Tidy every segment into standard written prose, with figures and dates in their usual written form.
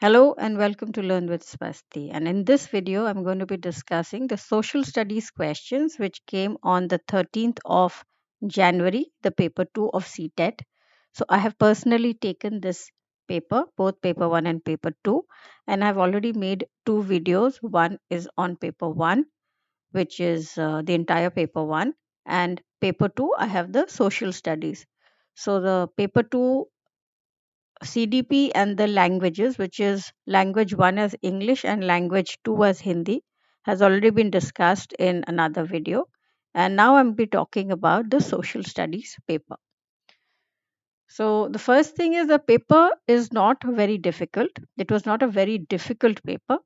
Hello and welcome to Learn with Swasti. And in this video, I'm going to be discussing the social studies questions which came on the 13th of January, the paper 2 of CTET. So I have personally taken this paper, both paper 1 and paper 2, and I've already made two videos. One is on paper 1, which is the entire paper 1, and paper 2, I have the social studies. So the paper 2 CDP and the languages, which is language 1 as English and language 2 as Hindi, has already been discussed in another video. And now I'm be talking about the social studies paper. So the first thing is the paper is not very difficult. It was not a very difficult paper.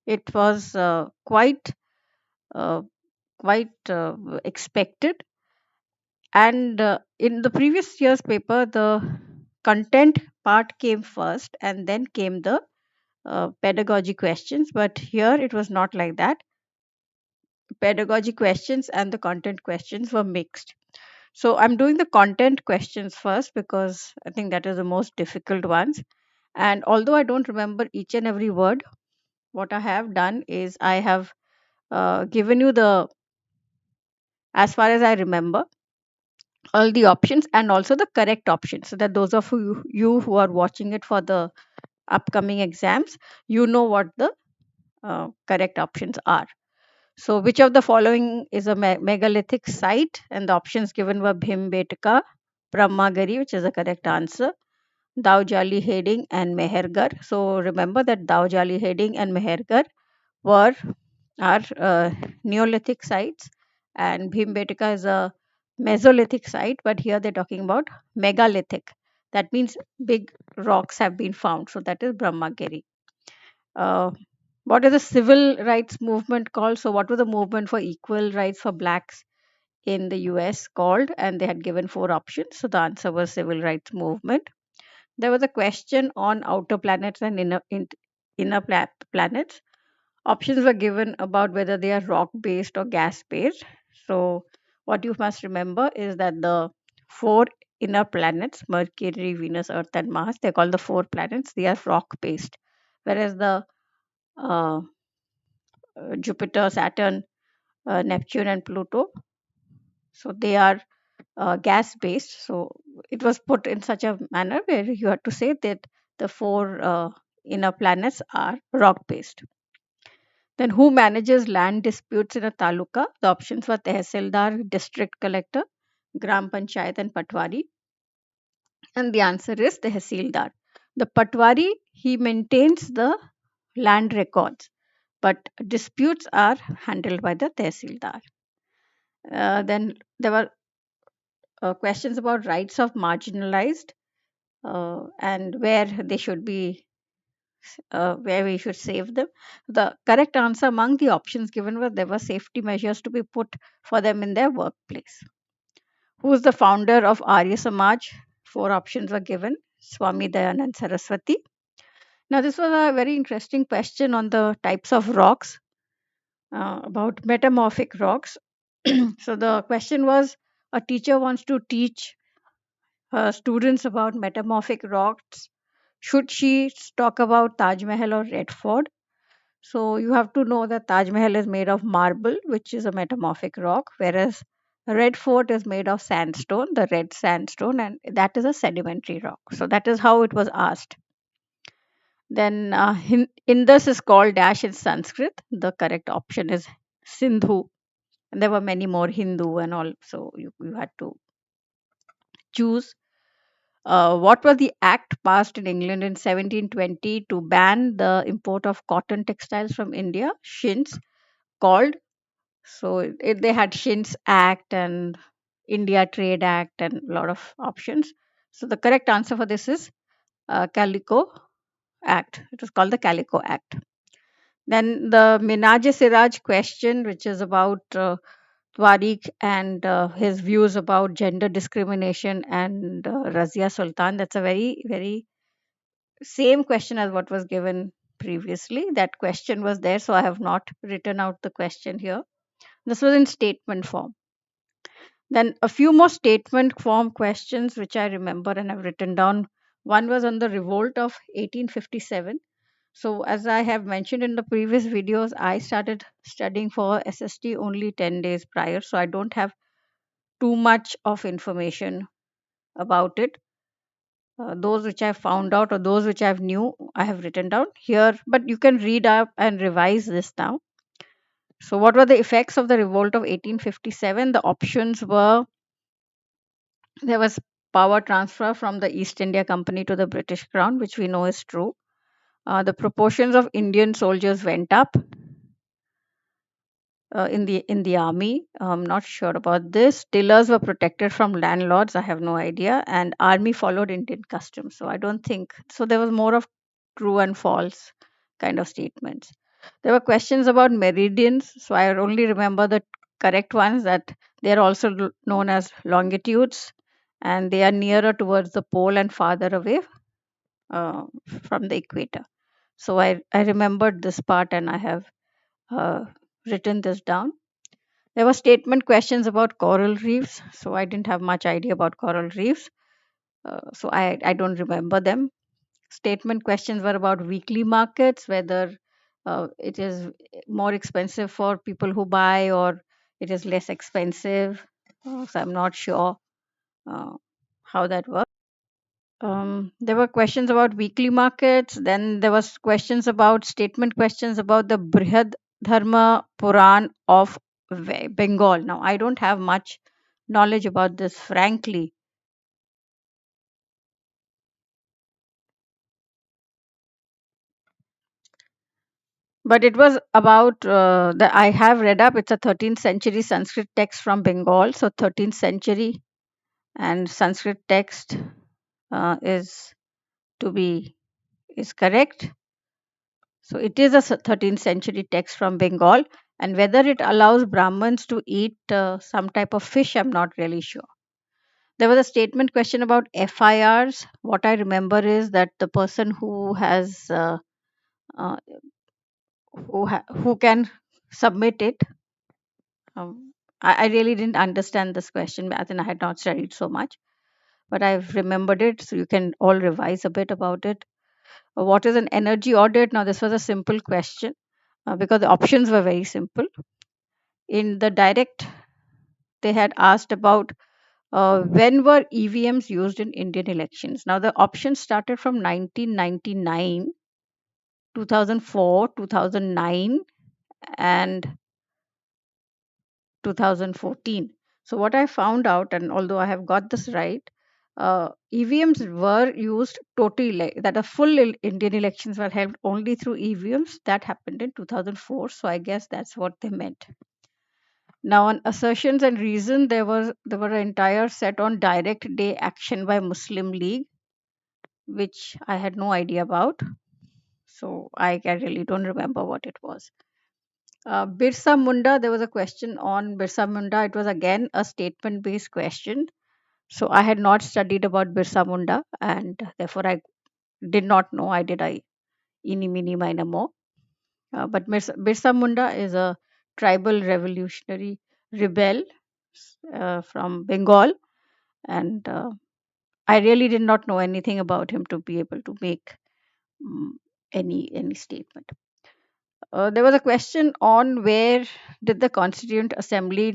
It was uh, quite expected. And in the previous year's paper, the content part came first, and then came the pedagogy questions, but here it was not like that. Pedagogy questions and the content questions were mixed. So I'm doing the content questions first because I think that is the most difficult ones. And although I don't remember each and every word, what I have done is I have given you the, as far as I remember, all the options and also the correct options, so that those of you who are watching it for the upcoming exams, you know what the correct options are. So, which of the following is a megalithic site? And the options given were Bhimbetka, Brahmagari, which is the correct answer, Daujali Heding, and Mehergar. So, remember that Daujali Heding and Mehergar were are Neolithic sites, and Bhimbetka is a Mesolithic site, but here they're talking about megalithic. That means big rocks have been found. So, that is Brahmagiri. Uh, what is the civil rights movement called? So, what was the movement for equal rights for blacks in the US called? And they had given four options. So, the answer was civil rights movement. There was a question on outer planets and planets. Options were given about whether they are rock based or gas based. So, what you must remember is that the four inner planets, Mercury, Venus, Earth, and Mars, they're called the four planets, they are rock based. Whereas the uh, Jupiter, Saturn, Neptune, and Pluto. So they are gas based. So it was put in such a manner where you have to say that the four inner planets are rock based. Then, who manages land disputes in a taluka? The options were Tehsildar, District Collector, Gram Panchayat, and Patwari. And the answer is Tehsildar. The Patwari, he maintains the land records, but disputes are handled by the Tehsildar. Then there were questions about rights of marginalized and where they should be, where we should save them. The correct answer among the options given were there were safety measures to be put for them in their workplace. Who is the founder of Arya Samaj? Four options were given: Swami Dayanand Saraswati. Now, this was a very interesting question on the types of rocks, about metamorphic rocks. So, the question was, a teacher wants to teach students about metamorphic rocks. Should she talk about Taj Mahal or Red Fort? So you have to know that Taj Mahal is made of marble, which is a metamorphic rock, whereas Red Fort is made of sandstone, the red sandstone, and that is a sedimentary rock. So that is how it was asked. Then Indus is called dash in Sanskrit. The correct option is Sindhu. And there were many more Hindu and all, so you had to choose. What was the act passed in England in 1720 to ban the import of cotton textiles from India? Shins called. So they had Shins Act and India Trade Act and a lot of options. So the correct answer for this is Calico Act. It was called the Calico Act. Then the Minaj Siraj question, which is about Tariq and his views about gender discrimination and Razia Sultan. That's a very, very same question as what was given previously. That question was there, so I have not written out the question here. This was in statement form. Then a few more statement form questions which I remember and I've written down One was on the revolt of 1857. So, as I have mentioned in the previous videos, I started studying for SST only 10 days prior, so I don't have too much of information about it. Those which I found out or those which I've knew, I have written down here, but you can read up and revise this now. So, what were the effects of the revolt of 1857? The options were: there was power transfer from the East India Company to the British Crown, which we know is true. The proportions of Indian soldiers went up in the army. I'm not sure about this. Tillers were protected from landlords. I have no idea. And army followed Indian customs. So I don't think so. There was more of true and false kind of statements. There were questions about meridians. So I only remember the correct ones, that they are also known as longitudes, and they are nearer towards the pole and farther away uh, from the equator. So I remembered this part, and I have uh, written this down. There were statement questions about coral reefs, so I didn't have much idea about coral reefs, so I don't remember them. Statement questions were about weekly markets, whether it is more expensive for people who buy, or it is less expensive. So I'm not sure uh, how that works. There were questions about weekly markets. Then there was questions about statement questions about the Brihad Dharma Puran of Bengal. Now I don't have much knowledge about this, frankly, but it was about the I have read up. It's a 13th century Sanskrit text from Bengal. So 13th century and Sanskrit text is to be is correct. So it is a 13th century text from Bengal, and whether it allows Brahmins to eat some type of fish, I'm not really sure. There was a statement question about FIRs. What I remember is that the person who has uh, who can submit it. I really didn't understand this question. I think I had not studied so much, but I've remembered it. So you can all revise a bit about it. What is an energy audit? Now this was a simple question because the options were very simple. In the direct, they had asked about when were EVMs used in Indian elections. Now the options started from 1999, 2004, 2009, and 2014. So what I found out, and although I have got this right, EVMs were used totally, that a full Indian elections were held only through EVMs. That happened in 2004. So I guess that's what they meant. Now, on assertions and reason, there were an entire set on direct day action by Muslim League, which I had no idea about. So I really don't remember what it was. Birsa Munda, there was a question on Birsa Munda. It was again a statement based question. So I had not studied about Birsa Munda, and therefore I did not know. I did I Eeny, meeny, miny, mo. But Birsa Munda is a tribal revolutionary rebel from Bengal, and I really did not know anything about him to be able to make mm, any statement. There was a question on where did the Constituent Assembly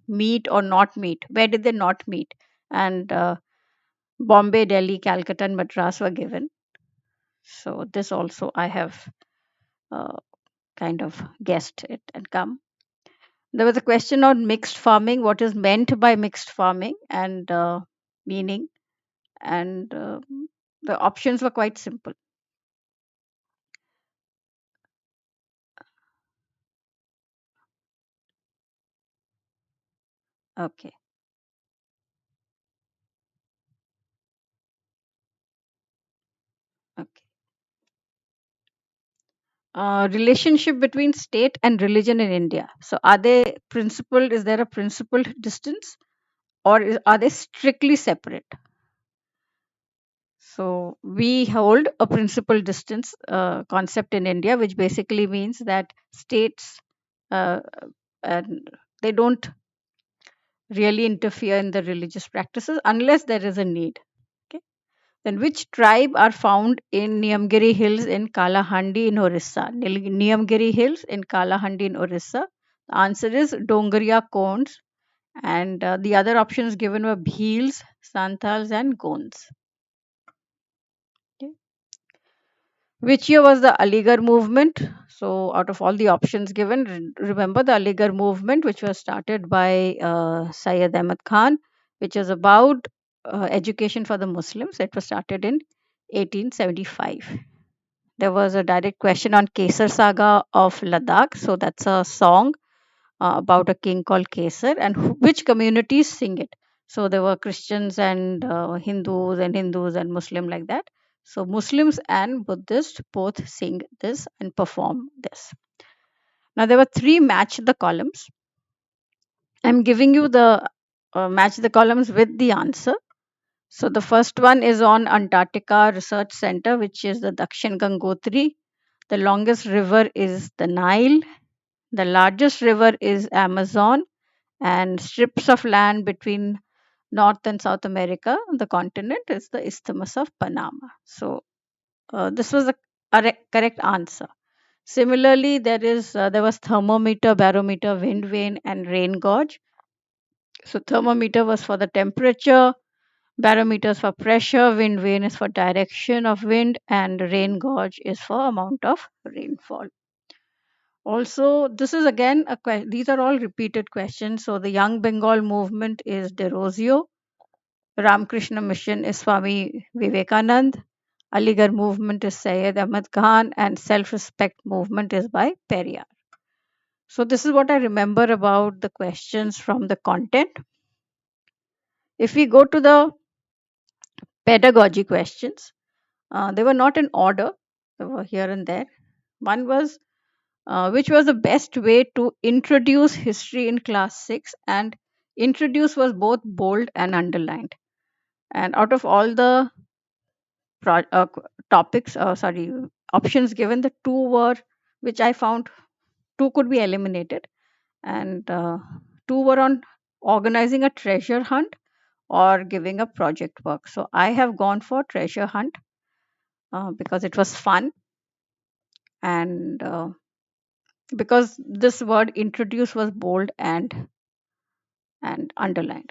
meet or not meet? Where did they not meet? And Bombay, Delhi, Calcutta, and Madras were given. So this also I have uh, kind of guessed it and come. There was a question on mixed farming. What is meant by mixed farming and meaning? And the options were quite simple. Okay. Okay. Relationship between state and religion in India. So, are they principled? Is there a principled distance, or are they strictly separate? So, we hold a principled distance concept in India, which basically means that states uh, and they don't really interfere in the religious practices unless there is a need. Okay. Then which tribe are found in Niyamgiri Hills in Kalahandi in Orissa? Niyamgiri Hills in Kalahandi in Orissa. The answer is Dongriya Konds, and the other options given were Bhils, Santals, and Gonds. Okay. Which year was the Aligarh movement? So, out of all the options given, remember the Aligarh movement, which was started by Syed Ahmad Khan, which is about education for the Muslims. It was started in 1875. There was a direct question on Kesar Saga of Ladakh. So, that's a song about a king called Kesar, and which communities sing it. So there were Christians and Hindus and Muslim like that. So Muslims and Buddhists both sing this and perform this. Now there were three match the columns. I'm giving you the match the columns with the answer. So the first one is on Antarctica Research Center, which is the Dakshin Gangotri. The longest river is the Nile. The largest river is Amazon, and strips of land between North and South America, the continent, is the Isthmus of Panama. So this was the correct answer. Similarly, there was thermometer, barometer, wind vane, and rain gauge. So thermometer was for the temperature, barometer is for pressure, wind vane is for direction of wind, and rain gauge is for amount of rainfall. Also, this is again these are all repeated questions. So the Young Bengal movement is Derozio, Ramakrishna Mission is Swami Vivekanand, Aligarh movement is Syed Ahmad Khan, and Self Respect movement is by Periyar. So this is what I remember about the questions from the content. If we go to the pedagogy questions, they were not in order; they were here and there. One was which was the best way to introduce history in class 6, and introduce was both bold and underlined. And out of all the topics, sorry, options given, the two were, which I found two could be eliminated, and two were on organizing a treasure hunt or giving a project work. So I have gone for treasure hunt because it was fun, and because this word introduce was bold and underlined.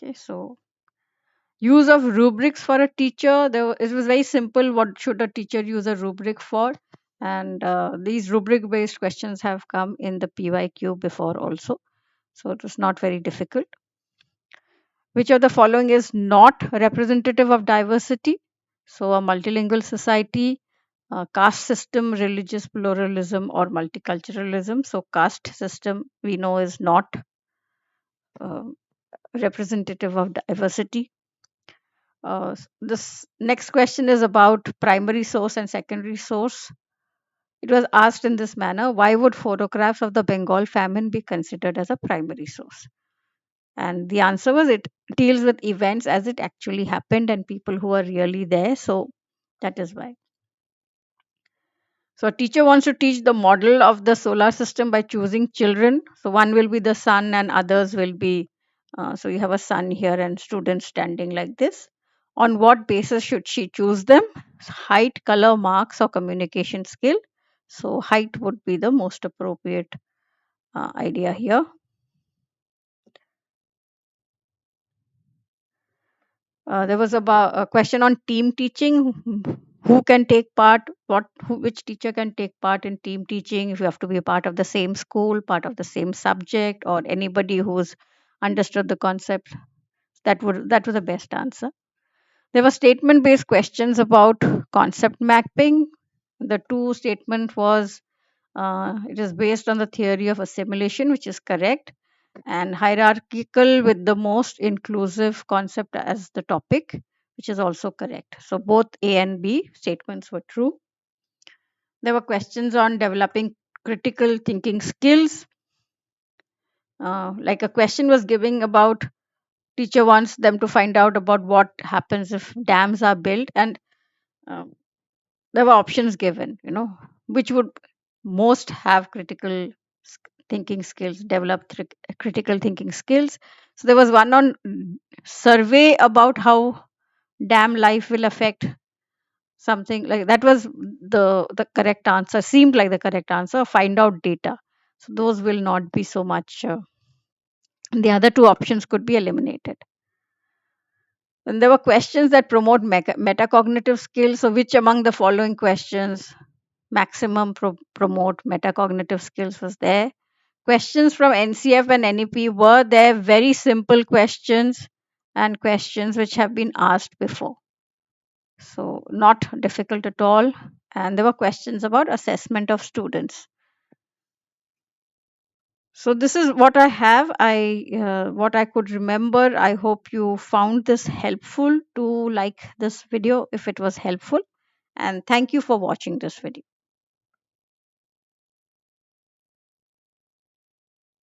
Okay, so use of rubrics for a teacher. It was very simple. What should a teacher use a rubric for? And these rubric based questions have come in the PYQ before also. So it was not very difficult. Which of the following is not representative of diversity? So a multilingual society, caste system, religious pluralism, or multiculturalism. So caste system we know is not uh, representative of diversity. This next question is about primary source and secondary source. It was asked in this manner: why would photographs of the Bengal famine be considered as a primary source? And the answer was it deals with events as it actually happened and people who are really there. So that is why. So a teacher wants to teach the model of the solar system by choosing children. So one will be the sun and others will be, so you have a sun here and students standing like this. On what basis should she choose them? Height, color, marks, or communication skill? So height would be the most appropriate idea here. There was about a question on team teaching. Who can take part? Which teacher can take part in team teaching? If you have to be a part of the same school, part of the same subject, or anybody who's understood the concept, that was the best answer. There were statement based questions about concept mapping. The two statement was it is based on the theory of assimilation, which is correct, and hierarchical with the most inclusive concept as the topic, which is also correct. So both A and B statements were true. There were questions on developing critical thinking skills. Like a question was giving about teacher wants them to find out about what happens if dams are built, and uh, there were options given, which would most have thinking skills, develop critical thinking skills. So there was one on survey about how damn life will affect something like that was the correct answer, seemed like the correct answer. Find out data. So those will not be so much. The other two options could be eliminated. And there were questions that promote metacognitive skills. So, which among the following questions maximum promote metacognitive skills was there? Questions from NCF and NEP were there, very simple questions and questions which have been asked before. So, not difficult at all. And there were questions about assessment of students. So this is what I have. What I could remember. I hope you found this helpful. To like this video if it was helpful, and thank you for watching this video.